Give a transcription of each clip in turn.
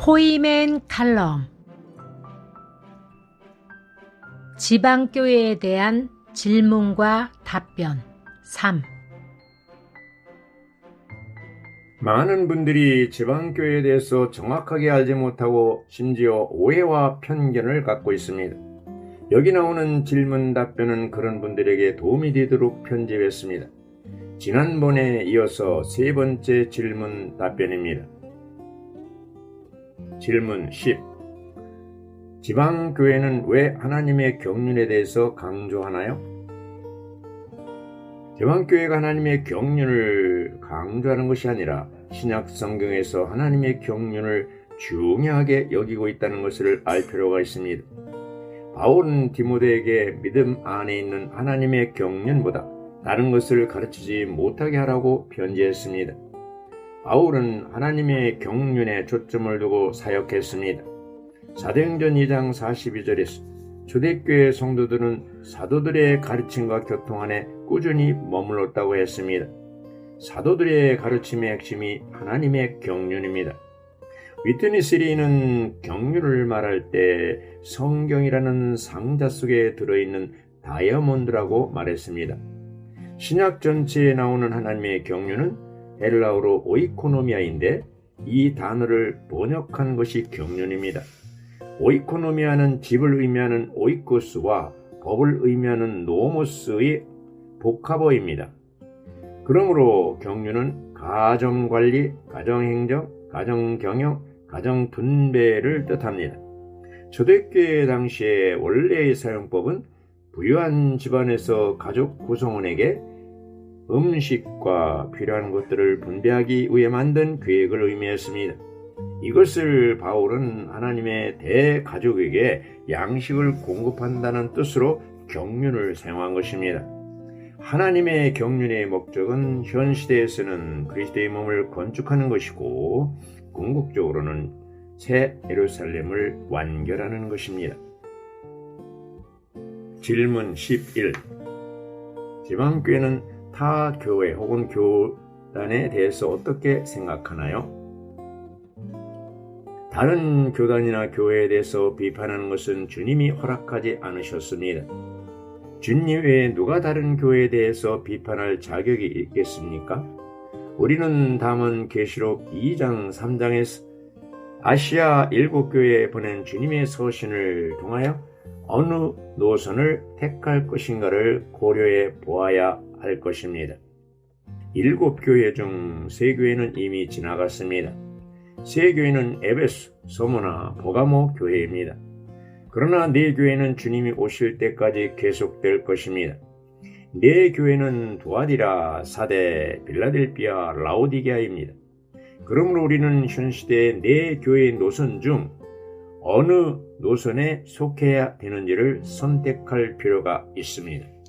포이맨 칼럼. 지방교회에 대한 질문과 답변 3. 많은 분들이 지방교회에 대해서 정확하게 알지 못하고 심지어 오해와 편견을 갖고 있습니다. 여기 나오는 질문 답변은 그런 분들에게 도움이 되도록 편집했습니다. 지난번에 이어서 세 번째 질문 답변입니다. 질문 10. 지방교회는 왜 하나님의 경륜에 대해서 강조하나요? 지방교회가 하나님의 경륜을 강조하는 것이 아니라 신약 성경에서 하나님의 경륜을 중요하게 여기고 있다는 것을 알 필요가 있습니다. 바울은 디모데에게 믿음 안에 있는 하나님의 경륜보다 다른 것을 가르치지 못하게 하라고 편지했습니다. 바울은 하나님의 경륜에 초점을 두고 사역했습니다. 사도행전 2장 42절에서 초대교회 성도들은 사도들의 가르침과 교통 안에 꾸준히 머물렀다고 했습니다. 사도들의 가르침의 핵심이 하나님의 경륜입니다. 위트니 스리는 경륜을 말할 때 성경이라는 상자 속에 들어있는 다이아몬드라고 말했습니다. 신약 전체에 나오는 하나님의 경륜은 헬라어로 오이코노미아인데 이 단어를 번역한 것이 경륜입니다. 오이코노미아는 집을 의미하는 오이코스와 법을 의미하는 노모스의 복합어입니다. 그러므로 경륜은 가정관리, 가정행정, 가정경영, 가정분배를 뜻합니다. 초대교회 당시의 원래의 사용법은 부유한 집안에서 가족 구성원에게 음식과 필요한 것들을 분배하기 위해 만든 계획을 의미했습니다. 이것을 바울은 하나님의 대가족에게 양식을 공급한다는 뜻으로 경륜을 사용한 것입니다. 하나님의 경륜의 목적은 현 시대에서는 그리스도의 몸을 건축하는 것이고 궁극적으로는 새 예루살렘을 완결하는 것입니다. 질문 11. 지방교회는 타 교회 혹은 교단에 대해서 어떻게 생각하나요? 다른 교단이나 교회에 대해서 비판하는 것은 주님이 허락하지 않으셨습니다. 주님 외에 누가 다른 교회에 대해서 비판할 자격이 있겠습니까? 우리는 다음은 계시록 2장 3장에서 아시아 7교회에 보낸 주님의 서신을 통하여 어느 노선을 택할 것인가를 고려해 보아야 할 것입니다. 7교회 중 3교회는 이미 지나갔습니다. 3교회는 에베소, 서모나, 버가모 교회입니다. 그러나 4교회는 주님이 오실 때까지 계속될 것입니다. 4교회는 두아디라, 사데, 빌라델비아, 라오디게아입니다. 그러므로 우리는 현 시대의 4교회의 노선 중 어느 노선에 속해야 되는지를 선택할 필요가 있습니다.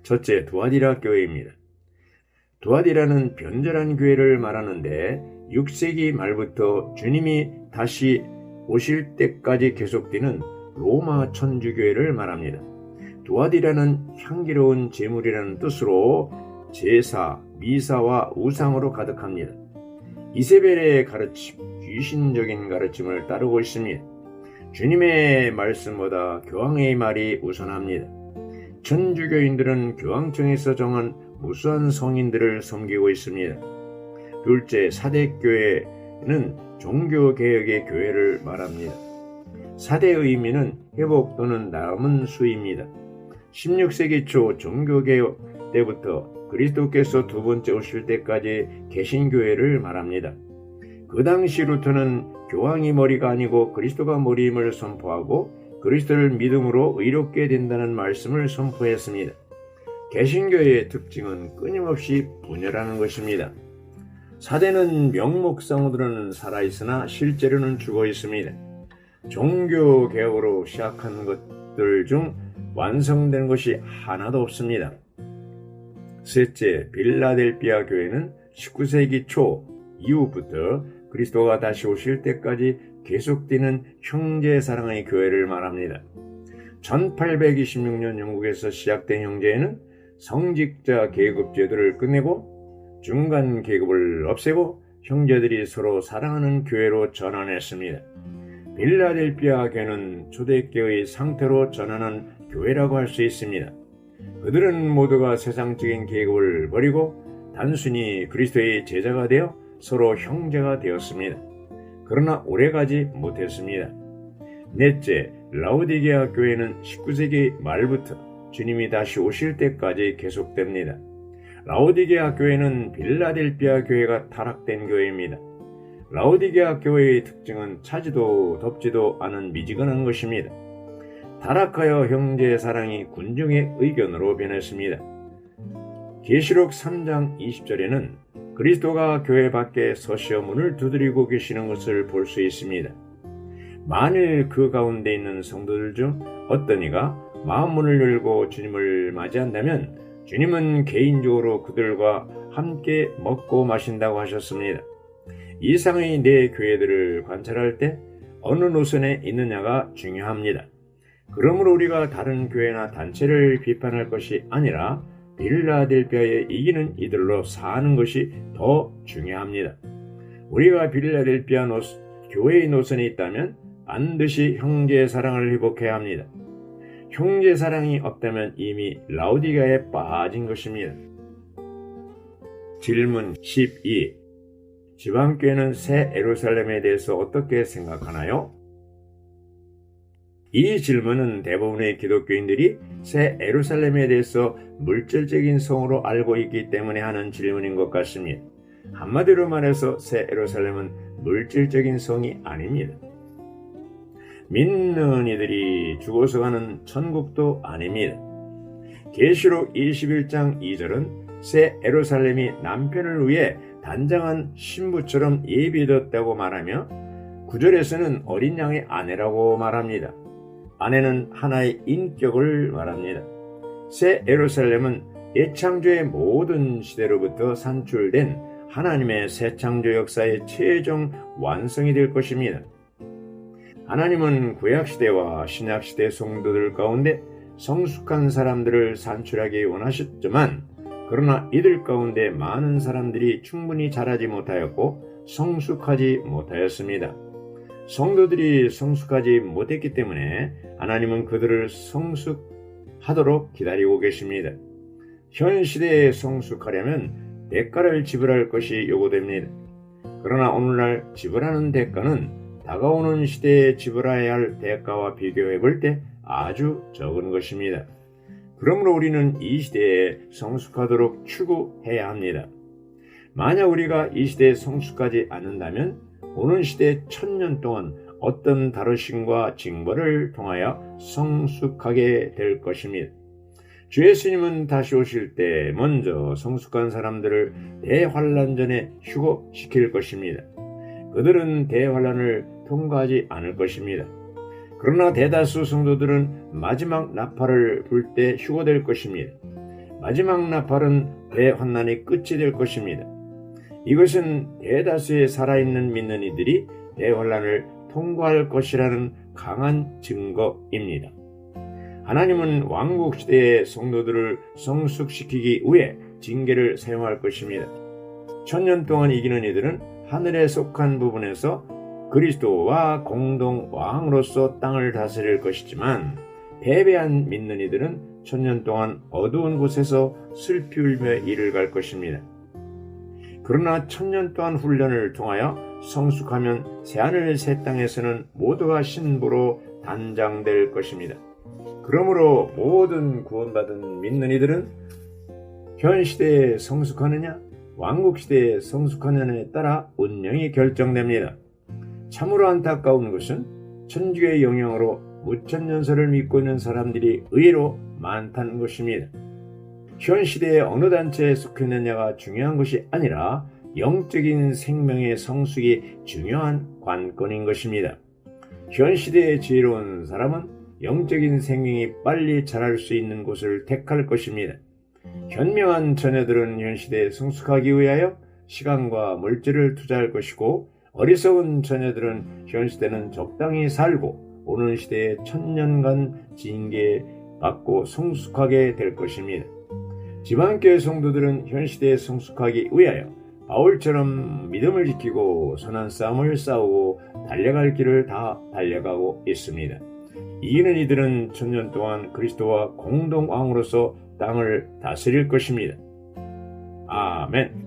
첫째, 두아디라 교회입니다. 두아디라는 변절한 교회를 말하는데 6세기 말부터 주님이 다시 오실 때까지 계속되는 로마 천주교회를 말합니다. 두아디라는 향기로운 제물이라는 뜻으로 제사, 미사와 우상으로 가득합니다. 이세벨의 가르침, 귀신적인 가르침을 따르고 있습니다. 주님의 말씀보다 교황의 말이 우선합니다. 천주교인들은 교황청에서 정한 무수한 성인들을 섬기고 있습니다. 둘째, 사대교회는 종교개혁의 교회를 말합니다. 사대의 의미는 회복 또는 남은 수입니다. 16세기 초 종교개혁 때부터 그리스도께서 두 번째 오실 때까지 개신교회를 말합니다. 그 당시 루터는 교황이 머리가 아니고 그리스도가 머리임을 선포하고 그리스도를 믿음으로 의롭게 된다는 말씀을 선포했습니다. 개신교회의 특징은 끊임없이 분열하는 것입니다. 사대는 명목상으로는 살아있으나 실제로는 죽어 있습니다. 종교개혁으로 시작한 것들 중 완성된 것이 하나도 없습니다. 셋째, 빌라델비아 교회는 19세기 초 이후부터 그리스도가 다시 오실 때까지 계속되는 형제사랑의 교회를 말합니다. 1826년 영국에서 시작된 형제회는 성직자 계급 제도를 끝내고 중간 계급을 없애고 형제들이 서로 사랑하는 교회로 전환했습니다. 빌라델피아 교회는 초대교회의 상태로 전환한 교회라고 할 수 있습니다. 그들은 모두가 세상적인 계급을 버리고 단순히 그리스도의 제자가 되어 서로 형제가 되었습니다. 그러나 오래가지 못했습니다. 넷째, 라오디게아 교회는 19세기 말부터 주님이 다시 오실 때까지 계속됩니다. 라오디게아 교회는 빌라델피아 교회가 타락된 교회입니다. 라오디게아 교회의 특징은 차지도 덥지도 않은 미지근한 것입니다. 타락하여 형제 사랑이 군중의 의견으로 변했습니다. 계시록 3장 20절에는 그리스도가 교회 밖에 서시어 문을 두드리고 계시는 것을 볼 수 있습니다. 만일 그 가운데 있는 성도들 중 어떤 이가 마음문을 열고 주님을 맞이한다면 주님은 개인적으로 그들과 함께 먹고 마신다고 하셨습니다. 이상의 네 교회들을 관찰할 때 어느 노선에 있느냐가 중요합니다. 그러므로 우리가 다른 교회나 단체를 비판할 것이 아니라 빌라델피아에 이기는 이들로 사는 것이 더 중요합니다. 우리가 빌라델피아 교회의 노선에 있다면 반드시 형제 사랑을 회복해야 합니다. 형제 사랑이 없다면 이미 라오디게아에 빠진 것입니다. 질문 12. 지방교회는 새 예루살렘에 대해서 어떻게 생각하나요? 이 질문은 대부분의 기독교인들이 새 예루살렘에 대해서 물질적인 성으로 알고 있기 때문에 하는 질문인 것 같습니다. 한마디로 말해서 새 예루살렘은 물질적인 성이 아닙니다. 믿는 이들이 죽어서 가는 천국도 아닙니다. 계시록 21장 2절은 새 예루살렘이 남편을 위해 단장한 신부처럼 예비되었다고 말하며 9절에서는 어린 양의 아내라고 말합니다. 아내는 하나의 인격을 말합니다. 새 예루살렘은 예창조의 모든 시대로부터 산출된 하나님의 새 창조 역사의 최종 완성이 될 것입니다. 하나님은 구약시대와 신약시대 성도들 가운데 성숙한 사람들을 산출하기 원하셨지만 그러나 이들 가운데 많은 사람들이 충분히 자라지 못하였고 성숙하지 못하였습니다. 성도들이 성숙하지 못했기 때문에 하나님은 그들을 성숙하도록 기다리고 계십니다. 현 시대에 성숙하려면 대가를 지불할 것이 요구됩니다. 그러나 오늘날 지불하는 대가는 다가오는 시대에 지불해야 할 대가와 비교해 볼 때 아주 적은 것입니다. 그러므로 우리는 이 시대에 성숙하도록 추구해야 합니다. 만약 우리가 이 시대에 성숙하지 않는다면 오는 시대 1000년 동안 어떤 다루심과 징벌을 통하여 성숙하게 될 것입니다. 주 예수님은 다시 오실 때 먼저 성숙한 사람들을 대환란 전에 휴거시킬 것입니다. 그들은 대환란을 통과하지 않을 것입니다. 그러나 대다수 성도들은 마지막 나팔을 불 때 휴거될 것입니다. 마지막 나팔은 대환난의 끝이 될 것입니다. 이것은 대다수의 살아있는 믿는 이들이 대환난을 통과할 것이라는 강한 증거입니다. 하나님은 왕국시대의 성도들을 성숙시키기 위해 징계를 사용할 것입니다. 1000년 동안 이기는 이들은 하늘에 속한 부분에서 그리스도와 공동 왕으로서 땅을 다스릴 것이지만 패배한 믿는 이들은 1000년 동안 어두운 곳에서 슬피 울며 이를 갈 것입니다. 그러나 1000년 동안 훈련을 통하여 성숙하면 새하늘 새 땅에서는 모두가 신부로 단장될 것입니다. 그러므로 모든 구원받은 믿는 이들은 현 시대에 성숙하느냐 왕국 시대에 성숙하느냐에 따라 운명이 결정됩니다. 참으로 안타까운 것은 천주의 영향으로 무천년설을 믿고 있는 사람들이 의외로 많다는 것입니다. 현 시대에 어느 단체에 속해 있느냐가 중요한 것이 아니라 영적인 생명의 성숙이 중요한 관건인 것입니다. 현 시대의 지혜로운 사람은 영적인 생명이 빨리 자랄 수 있는 곳을 택할 것입니다. 현명한 자녀들은 현 시대에 성숙하기 위하여 시간과 물질을 투자할 것이고 어리석은 자녀들은 현 시대는 적당히 살고 오는 시대에 1000년간 징계받고 성숙하게 될 것입니다. 지방교회 성도들은 현 시대에 성숙하기 위하여 바울처럼 믿음을 지키고 선한 싸움을 싸우고 달려갈 길을 다 달려가고 있습니다. 이기는 이들은 천년 동안 그리스도와 공동 왕으로서 땅을 다스릴 것입니다. 아멘.